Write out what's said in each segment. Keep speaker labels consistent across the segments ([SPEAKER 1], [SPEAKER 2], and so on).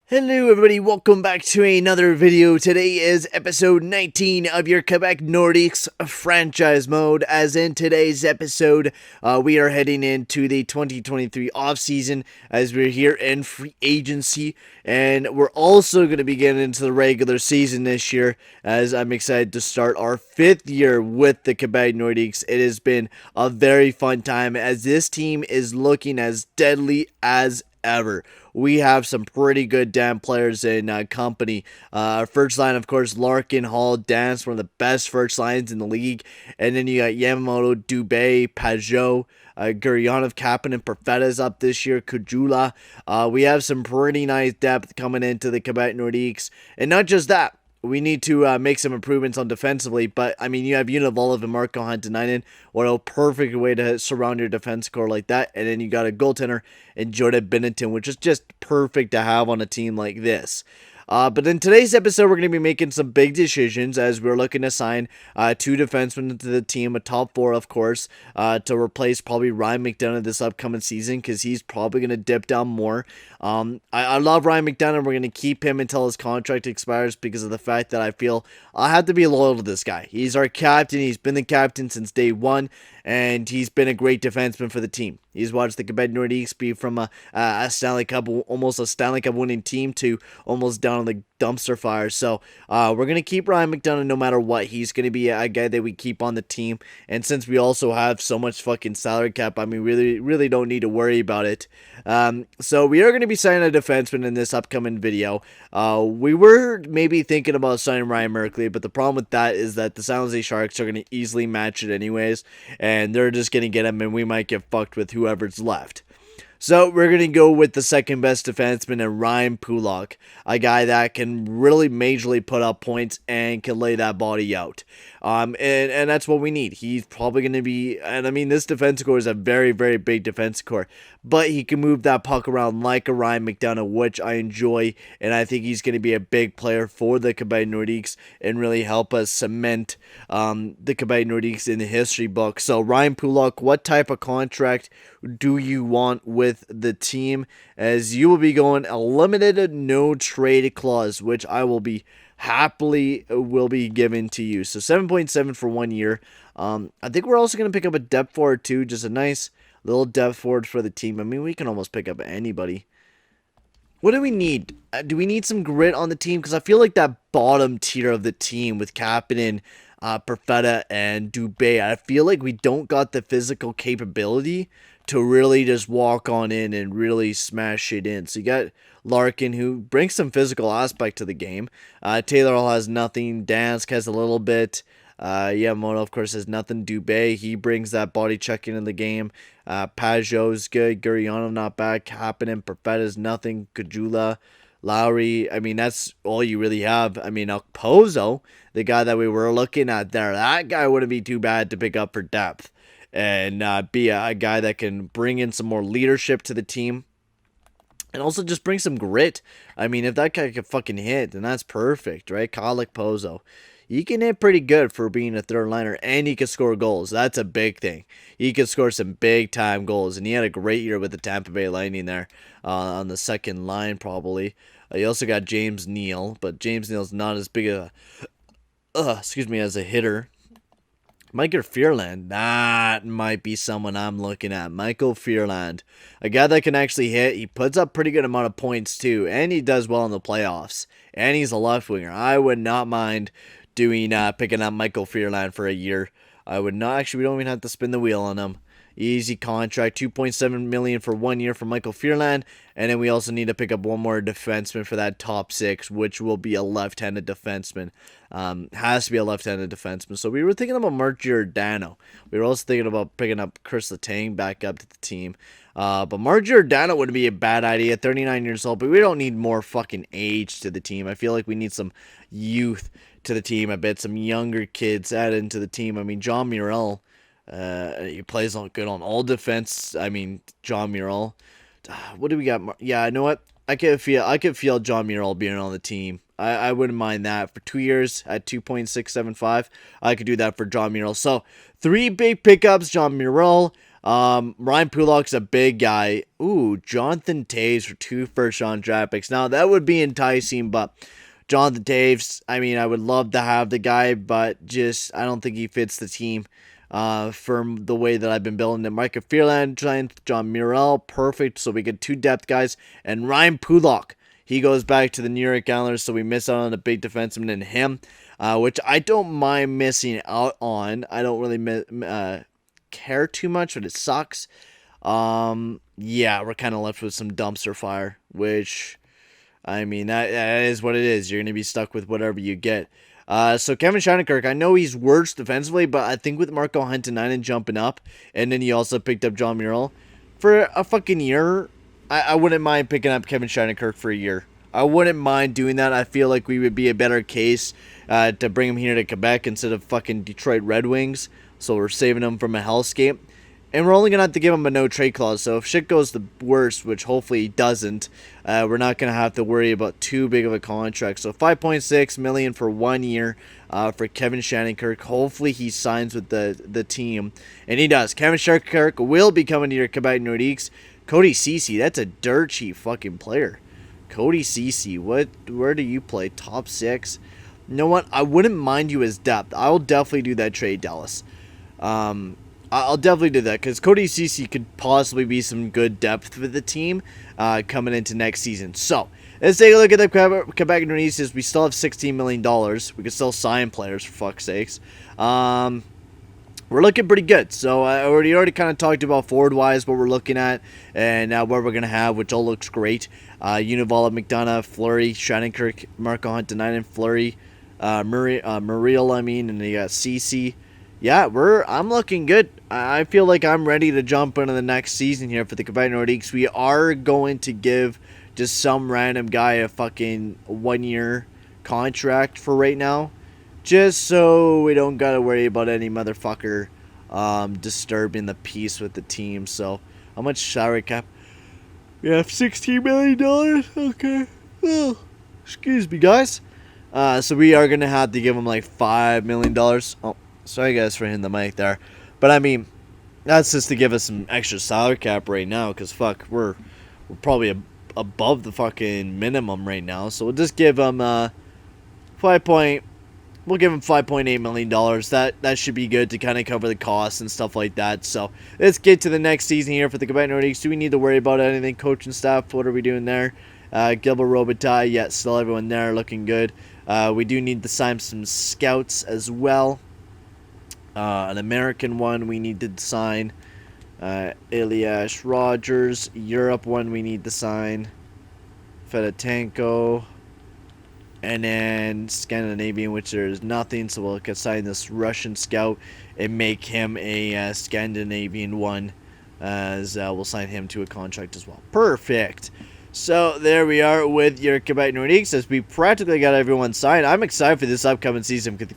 [SPEAKER 1] Hello everybody, welcome back to another video. Today is episode 19 of your Quebec Nordiques franchise mode. As in today's episode, we are heading into the 2023 offseason as we're here in free agency. And we're also going to be getting into the regular season this year, as I'm excited to start our 5th year with the Quebec Nordiques. It has been a very fun time as this team is looking as deadly as ever. We have some pretty good damn players in company. Our first line, of course, Larkin, Hall, Dance, one of the best first lines in the league. And then you got Yamamoto, Dubé, Pajot, Gurianov, Kapanen, and Perfetta's up this year. Kujula. We have some pretty nice depth coming into the Quebec Nordiques. And not just that. We need to make some improvements on defensively, but I mean, you have Univolov and Marco Hantinainen. What a perfect way to surround your defense core like that. And then you got a goaltender in Jordan Binnington, which is just perfect to have on a team like this. But in today's episode, we're going to be making some big decisions as we're looking to sign 2 defensemen to the team, a top 4, of course, to replace probably Ryan McDonagh this upcoming season because he's probably going to dip down more. I love Ryan McDonagh. We're going to keep him until his contract expires because of the fact that I feel I have to be loyal to this guy. He's our captain. He's been the captain since day one, and he's been a great defenseman for the team. He's watched the Quebec Nordiques be from a Stanley Cup, almost a Stanley Cup winning team to almost down on the dumpster fire. So we're going to keep Ryan McDonagh no matter what. He's going to be a guy that we keep on the team. And since we also have so much fucking salary cap, I mean, really don't need to worry about it. So we are going to be signing a defenseman in this upcoming video. We were maybe thinking about signing Ryan Merkley, but the problem with that is that the San Jose Sharks are going to easily match it anyways, and they're just going to get him, and we might get fucked with whoever's left. So we're going to go with the second best defenseman in Ryan Pulock, a guy that can really majorly put up points and can lay that body out. And that's what we need. He's probably going to be, and I mean, this defense core is a very, very big defense core, but he can move that puck around like a Ryan McDonagh, which I enjoy, and I think he's going to be a big player for the Quebec Nordiques and really help us cement the Quebec Nordiques in the history book. So Ryan Pulock, what type of contract do you want with the team? As you will be going a limited no trade clause, which I will be happily will be given to you. So 7.7 for 1 year. I think we're also going to pick up a depth forward too, just a nice little depth forward for the team. I mean, we can almost pick up anybody. What do we need? Do we need some grit on the team? Because I feel like that bottom tier of the team with Kapanen, Perfetta, and Dubé, I feel like we don't got the physical capability to really just walk on in and really smash it in. So you got Larkin, who brings some physical aspect to the game. Taylor Hall has nothing. Dansk has a little bit. Yamamoto, of course, has nothing. Dubé, he brings that body check in the game. Pajot's good. Gurianov, not bad. Kapanen, Perfetta's nothing. Kujula, Lowry, I mean, that's all you really have. I mean, Pozo, the guy that we were looking at there, that guy wouldn't be too bad to pick up for depth and be a guy that can bring in some more leadership to the team and also just bring some grit. I mean, if that guy can fucking hit, then that's perfect, right? Kailer Pozo, he can hit pretty good for being a third liner, and he can score goals. That's a big thing. He can score some big time goals, and he had a great year with the Tampa Bay Lightning there on the second line probably. You also got James Neal, but James Neal's not as big a as a hitter. Michael Fearland, that might be someone I'm looking at. Michael Fearland, a guy that can actually hit. He puts up pretty good amount of points too, and he does well in the playoffs. And he's a left winger. I would not mind doing picking up Michael Fearland for a year. I would not. Actually, we don't even have to spin the wheel on him. Easy contract, $2.7 million for 1 year for Michael Fearland, and then we also need to pick up one more defenseman for that top 6, which will be a left-handed defenseman. Has to be a left-handed defenseman. So we were thinking about Mark Giordano. We were also thinking about picking up Chris Letang back up to the team. But Mark Giordano wouldn't be a bad idea. 39 years old, but we don't need more fucking age to the team. I feel like we need some youth to the team. I bet some younger kids added into the team. I mean, John Murrell. He plays on good on all defense. I mean, John Murrell. What do we got? Yeah, you know what? I could feel John Murrell being on the team. I wouldn't mind that. For 2 years at 2.675, I could do that for John Murrell. So 3 big pickups: John Murrell, Ryan Pulak's a big guy. Ooh, Jonathan Toews for 2 first-round draft picks. Now, that would be enticing, but Jonathan Toews, I mean, I would love to have the guy, but just, I don't think he fits the team from the way that I've been building it. Micah Fearland, John Murrell, perfect. So we get 2 depth guys. And Ryan Pulak, he goes back to the New York Islanders, so we miss out on a big defenseman in him, which I don't mind missing out on. I don't really care too much, but it sucks. Yeah, we're kind of left with some dumpster fire, which, I mean, that is what it is. You're going to be stuck with whatever you get. So Kevin Shattenkirk, I know he's worse defensively, but I think with Marco Huntenainen jumping up, and then he also picked up John Murrell, for a fucking year, I wouldn't mind picking up Kevin Shattenkirk for a year. I wouldn't mind doing that. I feel like we would be a better case to bring him here to Quebec instead of fucking Detroit Red Wings. So we're saving him from a hellscape. And we're only going to have to give him a no-trade clause. So if shit goes the worst, which hopefully it doesn't, we're not going to have to worry about too big of a contract. So $5.6 million for 1 year for Kevin Shattenkirk. Hopefully he signs with the team. And he does. Kevin Shattenkirk will be coming to your Quebec Nordiques. Cody Ceci, that's a dirt cheap fucking player. Cody Ceci, where do you play? Top 6? You know what? I wouldn't mind you as depth. I will definitely do that trade, Dallas. I'll definitely do that because Cody Ceci could possibly be some good depth for the team coming into next season. So let's take a look at the Quebec Nordiques. We still have $16 million. We can still sign players, for fuck's sakes. We're looking pretty good. So I already kind of talked about forward-wise what we're looking at and what we're going to have, which all looks great. Univala, McDonagh, Fleury, Shattenkirk, Marco Huntenainen, Fleury, Muriel, and then you got Ceci. Yeah, I'm looking good. I feel like I'm ready to jump into the next season here for the Quebec Nordiques. We are going to give just some random guy a fucking 1-year contract for right now. Just so we don't gotta worry about any motherfucker disturbing the peace with the team. So, how much salary cap? We have $16 million. Okay. Oh, excuse me, guys. So we are gonna have to give him like $5 million. Oh, sorry guys for hitting the mic there. But I mean, that's just to give us some extra salary cap right now. Because fuck, we're probably above the fucking minimum right now. So we'll just give him We'll give him $5.8 million. That should be good to kind of cover the costs and stuff like that. So let's get to the next season here for the Quebec Nordiques. Do we need to worry about anything? Coaching staff, what are we doing there? Gilbert Robitaille, yeah, still everyone there looking good. We do need to sign some scouts as well. An American one we need to sign. Elias Rogers. Europe one we need to sign. Fedotenko. And then Scandinavian, which there's nothing, so we'll sign this Russian scout and make him a Scandinavian one, as we'll sign him to a contract as well. Perfect. So there we are with your Quebec Nordiques, as we practically got everyone signed. I'm excited for this upcoming season for the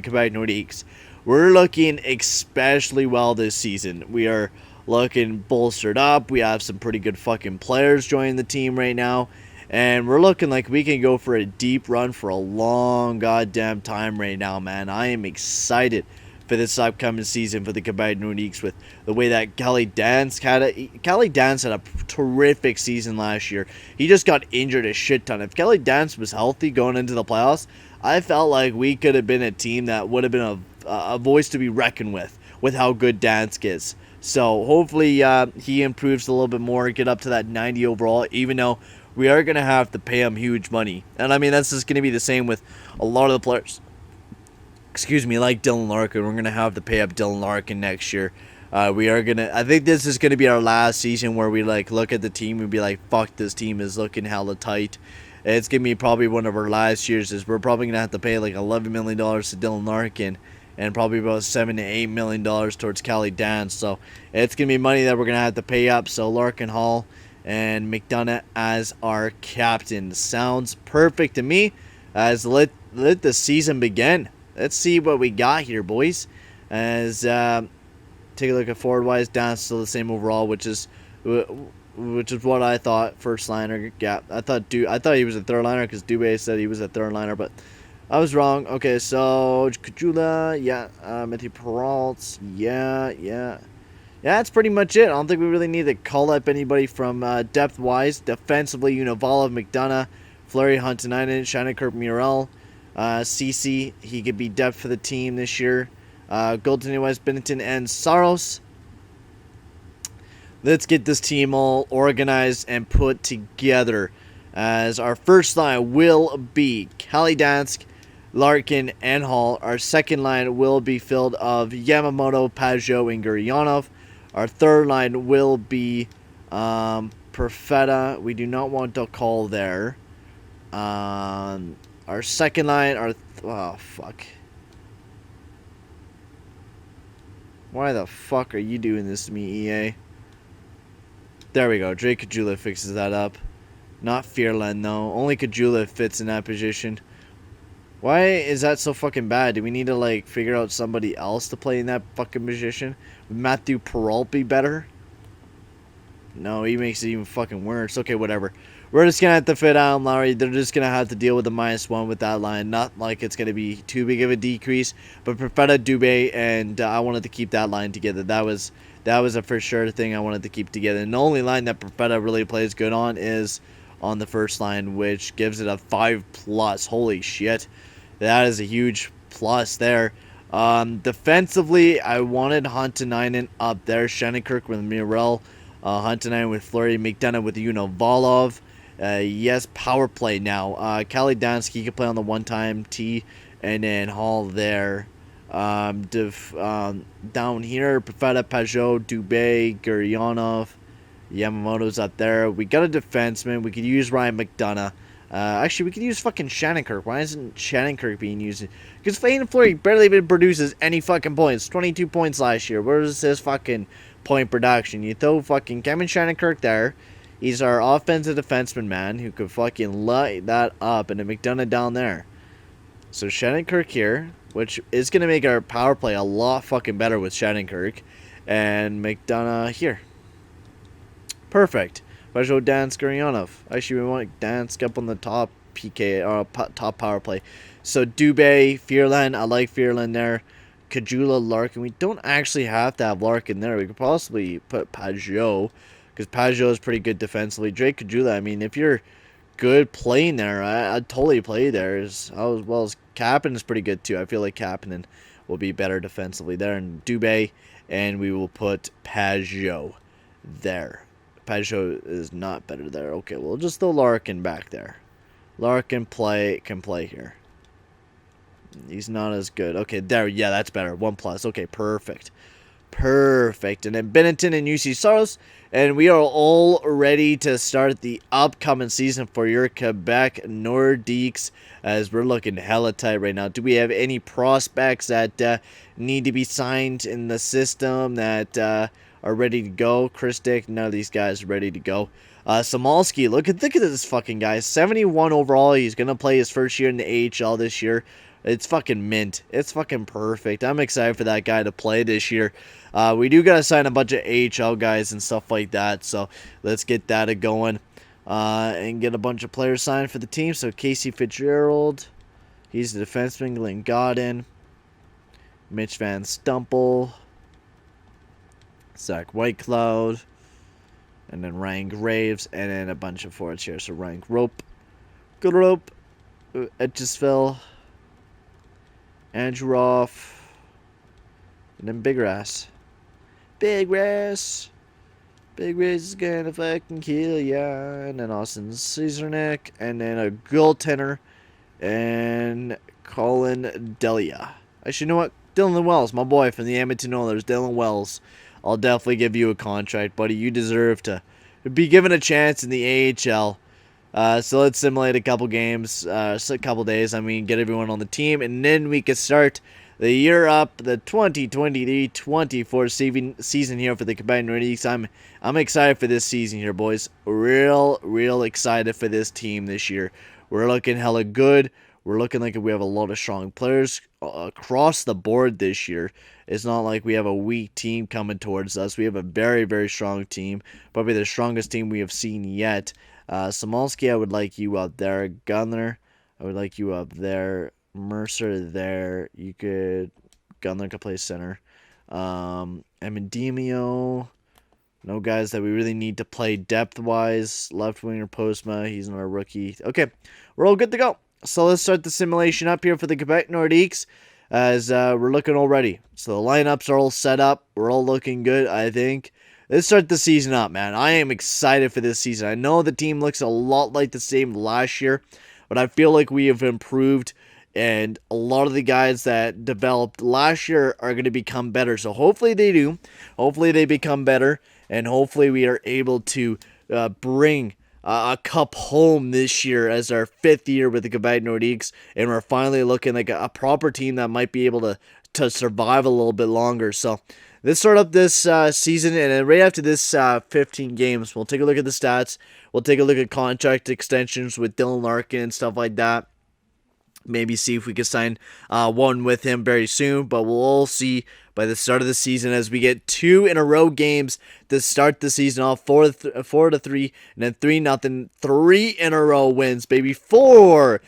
[SPEAKER 1] Quebec Nordiques. We're looking especially well this season. We are looking bolstered up. We have some pretty good fucking players joining the team right now. And we're looking like we can go for a deep run for a long goddamn time right now, man. I am excited for this upcoming season for the Quebec Nordiques with the way that Kelly Dance had a terrific season last year. He just got injured a shit ton. If Kelly Dance was healthy going into the playoffs, I felt like we could have been a team that would have been a voice to be reckoned with how good Dance is. So hopefully he improves a little bit more, get up to that 90 overall, even though we are going to have to pay him huge money. And I mean, that's just going to be the same with a lot of the players. Excuse me, like Dylan Larkin. We're going to have to pay up Dylan Larkin next year. We are going to, I think this is going to be our last season where we like look at the team and be like, fuck, this team is looking hella tight. It's going to be probably one of our last years, is we're probably going to have to pay like $11 million to Dylan Larkin and probably about $7 to $8 million towards Kelly Dance. So it's going to be money that we're going to have to pay up. So Larkin, Hall, and McDonagh as our captain. Sounds perfect to me. As let the season begin. Let's see what we got here, boys. As take a look at forward wise, down still the same overall, which is what I thought. First liner, yeah. I thought he was a third liner because Dubé said he was a third liner, but I was wrong. Okay, so Kajula, yeah. Matthew Peralta, yeah. Yeah, that's pretty much it. I don't think we really need to call up anybody from depth-wise. Defensively, Univalov, McDonagh, Fleury, Huntinainen, Shattenkirk, Murrell, CC. He could be depth for the team this year. Goaltending-wise, Binnington and Saros. Let's get this team all organized and put together. As our first line will be Kalidansk, Larkin, and Hall. Our second line will be filled of Yamamoto, Pajot, and Gurianov. Our third line will be Perfetta. We do not want to call there. Our second line, oh, fuck. Why the fuck are you doing this to me, EA? There we go. Drake Kajula fixes that up. Not Fearland, though. Only Kajula fits in that position. Why is that so fucking bad? Do we need to, like, figure out somebody else to play in that fucking position? Would Matthew Perrault be better? No, he makes it even fucking worse. Okay, whatever. We're just going to have to fit Alan Lowry. They're just going to have to deal with the -1 with that line. Not like it's going to be too big of a decrease. But Perfetta, Dubé, and I wanted to keep that line together. That was a for sure thing I wanted to keep together. And the only line that Perfetta really plays good on is on the first line, which gives it a 5+. Holy shit. That is a huge plus there. Defensively, I wanted Huntinainen up there. Shattenkirk with Murrell. Huntinainen with Fleury. McDonagh with Univalov. Yes, power play now. Kalidansky can play on the one-time T. And then Hall there. Down here, Perfetta, Pajot, Dubé, Gurianov. Yamamoto's up there. We got a defenseman. We could use Ryan McDonagh. Actually, we could use fucking Shattenkirk. Why isn't Shattenkirk being used? Because Haydn Fleury barely even produces any fucking points. 22 points last year. Where's his fucking point production? You throw fucking Kevin Shattenkirk there. He's our offensive defenseman, man, who could fucking light that up. And then McDonagh down there. So Shattenkirk here, which is going to make our power play a lot fucking better with Shattenkirk. And McDonagh here. Perfect. Pajot, Dansk, Gurianov. Actually, we want Dansk up on the top PK or top power play. So Dubé, Fearland. I like Fearland there. Kajula, Larkin. We don't actually have to have Larkin there. We could possibly put Pajot, because Pajot is pretty good defensively. Drake Kajula, I mean, if you're good playing there, I'd totally play there. As well as Kapanen is pretty good too. I feel like Kapanen will be better defensively there. And Dubé, and we will put Pajot there. Pajot is not better there. Okay, we'll just throw Larkin back there. Larkin can play here. He's not as good. Okay, there. Yeah, that's better. 1+. Okay, perfect. Perfect. And then Binnington and UC Saros. And we are all ready to start the upcoming season for your Quebec Nordiques, as we're looking hella tight right now. Do we have any prospects that need to be signed in the system that are ready to go? Chris Dick, none of these guys are ready to go. Samalski, look at this fucking guy. 71 overall. He's going to play his first year in the AHL this year. It's fucking mint. It's fucking perfect. I'm excited for that guy to play this year. We do got to sign a bunch of AHL guys and stuff like that. So let's get that going and get a bunch of players signed for the team. So Casey Fitzgerald. He's the defenseman. Glenn Godin. Mitch Van Stumple. Zach Whitecloud. And then Ryan Graves. And then a bunch of forwards here. So Ryan Rope. Good Rope. Edgesville. Andrew Roth. And then Big Rass. Big Rass. Big Rass is gonna fucking kill ya. And then Austin Cesarnik. And then a goaltender. And Colin Delia. Actually, you know what? Dylan Wells, my boy from the Edmonton Oilers. Dylan Wells. I'll definitely give you a contract, buddy. You deserve to be given a chance in the AHL. So let's simulate a couple games, a couple days. I mean, get everyone on the team, and then we can start the year up, the 2023-24 season here for the Quebec Nordiques. I'm excited for this season here, boys. Real excited for this team this year. We're looking hella good. We're looking like we have a lot of strong players across the board this year. It's not like we have a weak team coming towards us. We have a very strong team. Probably the strongest team we have seen yet. Samalski, I would like you up there. Gunner, I would like you up there. Mercer there. Gunner could play center. Amendemio. No guys that we really need to play depth-wise. Left winger Postma, he's not a rookie. Okay, we're all good to go. So let's start the simulation up here for the Quebec Nordiques as we're looking all ready. So the lineups are all set up. We're all looking good, I think. Let's start the season up, man. I am excited for this season. I know the team looks a lot like the same last year, but I feel like we have improved, and a lot of the guys that developed last year are going to become better. So hopefully they do. Hopefully they become better. And hopefully we are able to bring a cup home this year as our 5th year with the Quebec Nordiques. And we're finally looking like a proper team that might be able to survive a little bit longer. So let's start up this season. And then right after this 15 games, we'll take a look at the stats. We'll take a look at contract extensions with Dylan Larkin and stuff like that. Maybe see if we can sign one with him very soon. But we'll all see by the start of the season as we get 2 in a row games to start the season off. 4-3 and then 3-0. 3 in a row wins, baby. 4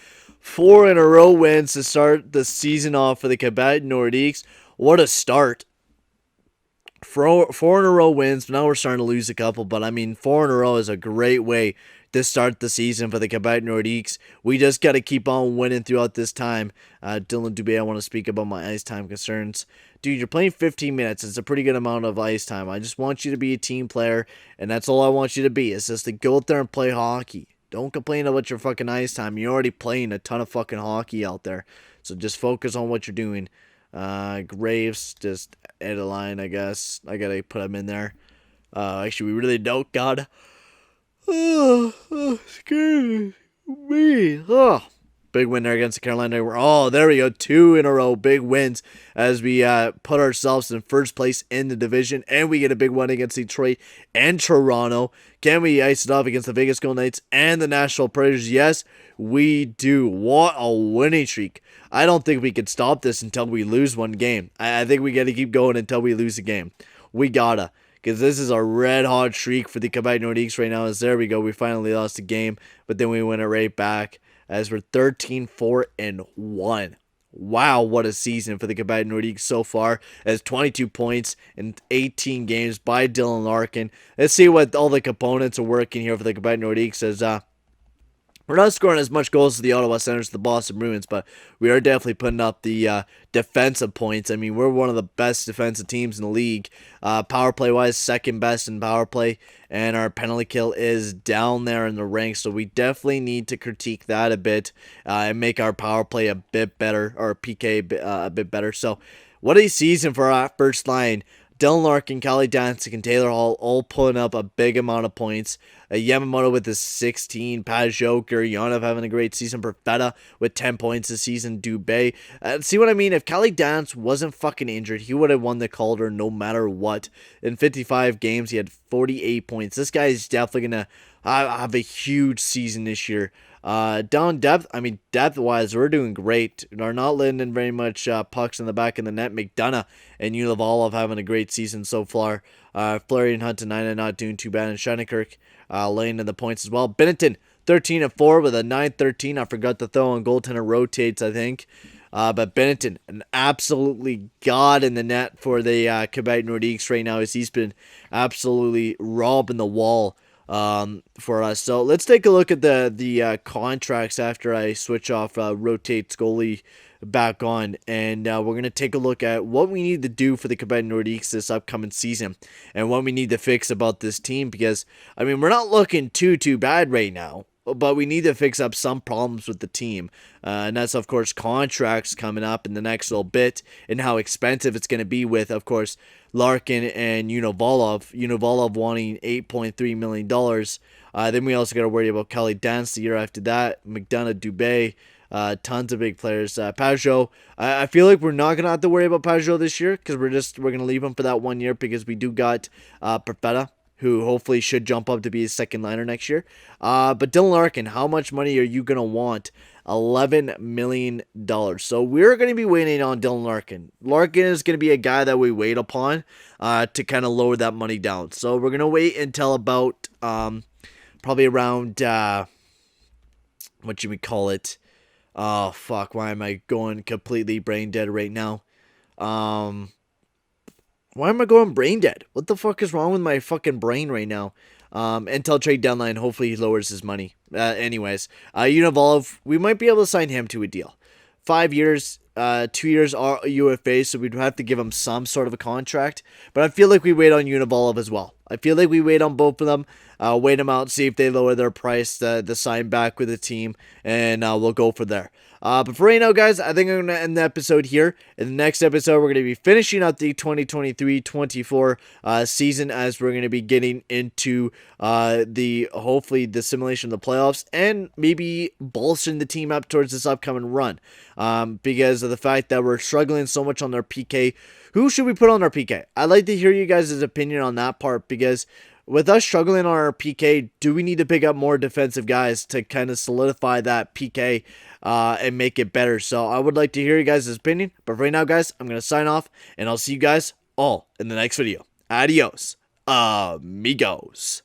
[SPEAKER 1] in a row wins to start the season off for the Quebec Nordiques. What a start. 4 in a row wins. Now we're starting to lose a couple, but I mean 4 in a row is a great way to start the season for the Quebec Nordiques. We just got to keep on winning throughout this time. Dylan Dubé, I want to speak about my ice time concerns. Dude, you're playing 15 minutes. It's a pretty good amount of ice time. I just want you to be a team player, and that's all I want you to be. It's just to go out there and play hockey. Don't complain about your fucking ice time. You're already playing a ton of fucking hockey out there. So just focus on what you're doing. Graves, just add a line, I guess. I gotta put him in there. Actually, we really don't gotta. Excuse me. Big win there against the Carolina. Oh, there we go. 2 in a row. Big wins as we put ourselves in first place in the division. And we get a big one against Detroit and Toronto. Can we ice it off against the Vegas Golden Knights and the Nashville Predators? Yes, we do. What a winning streak. I don't think we can stop this until we lose one game. I think we got to keep going until we lose a game. We gotta. Because this is a red-hot streak for the Quebec Nordiques right now. As there we go. We finally lost a game. But then we win it right back. As we're 13-4-1. Wow, what a season for the Quebec Nordiques so far. As 22 points in 18 games by Dylan Larkin. Let's see what all the components are working here for the Quebec Nordiques. As we're not scoring as much goals as the Ottawa Senators, the Boston Bruins, but we are definitely putting up the defensive points. I mean, we're one of the best defensive teams in the league. Power play-wise, second best in power play, and our penalty kill is down there in the ranks, so we definitely need to critique that a bit and make our power play a bit better, or PK a bit better. So, what a season for our first line. Dylan Larkin, Kailer Yamamoto, and Taylor Hall all pulling up a big amount of points. Yamamoto with his 16. Pajot, Gurianov having a great season. Perfetta with 10 points this season. Dubé. See what I mean? If Kailer Yamamoto wasn't fucking injured, he would have won the Calder no matter what. In 55 games, he had 48 points. This guy is definitely going to have a huge season this year. Down depth, I mean, depth-wise, we're doing great. We're not letting in very much pucks in the back of the net. McDonagh and Univalov having a great season so far. Fleury and Hunter not doing too bad. And Shattenkirk laying in the points as well. Binnington, 13-4 with a 9-13. I forgot to throw on goaltender rotates, I think. But Binnington, an absolutely god in the net for the Quebec Nordiques right now, as he's been absolutely robbing the wall for us. So let's take a look at the contracts after I switch off rotates goalie back on, and we're going to take a look at what we need to do for the Quebec Nordiques this upcoming season and what we need to fix about this team, because I mean, we're not looking too bad right now, but we need to fix up some problems with the team, and that's of course contracts coming up in the next little bit and how expensive it's going to be with, of course, Larkin and Univalov wanting $8.3 million. Then we also got to worry about Kelly Dance the year after that. McDonagh, Dubé, tons of big players. Pajot, I feel like we're not going to have to worry about Pajot this year because we're going to leave him for that 1 year because we do got Perfetta, who hopefully should jump up to be a second liner next year. But Dylan Larkin, how much money are you going to want? $11 million. So we're going to be waiting on Dylan Larkin. Larkin is going to be a guy that we wait upon to kind of lower that money down. So we're going to wait until about probably around, what should we call it? Oh, fuck, why am I going completely brain dead right now? Why am I going brain dead? What the fuck is wrong with my fucking brain right now? Until trade deadline, hopefully he lowers his money. Anyways, Univolov, we might be able to sign him to a deal. 5 years, 2 years are UFA, so we'd have to give him some sort of a contract. But I feel like we wait on Univolov as well. I feel like we wait on both of them, wait them out, see if they lower their price, the sign back with the team, and we'll go from there. But for right now, guys, I think I'm going to end the episode here. In the next episode, we're going to be finishing up the 2023-24 season, as we're going to be getting into hopefully the simulation of the playoffs and maybe bolstering the team up towards this upcoming run. Because of the fact that we're struggling so much on their PK. Who should we put on our PK? I'd like to hear you guys' opinion on that part, because with us struggling on our PK, do we need to pick up more defensive guys to kind of solidify that PK and make it better? So I would like to hear you guys' opinion. But right now, guys, I'm going to sign off, and I'll see you guys all in the next video. Adios, amigos.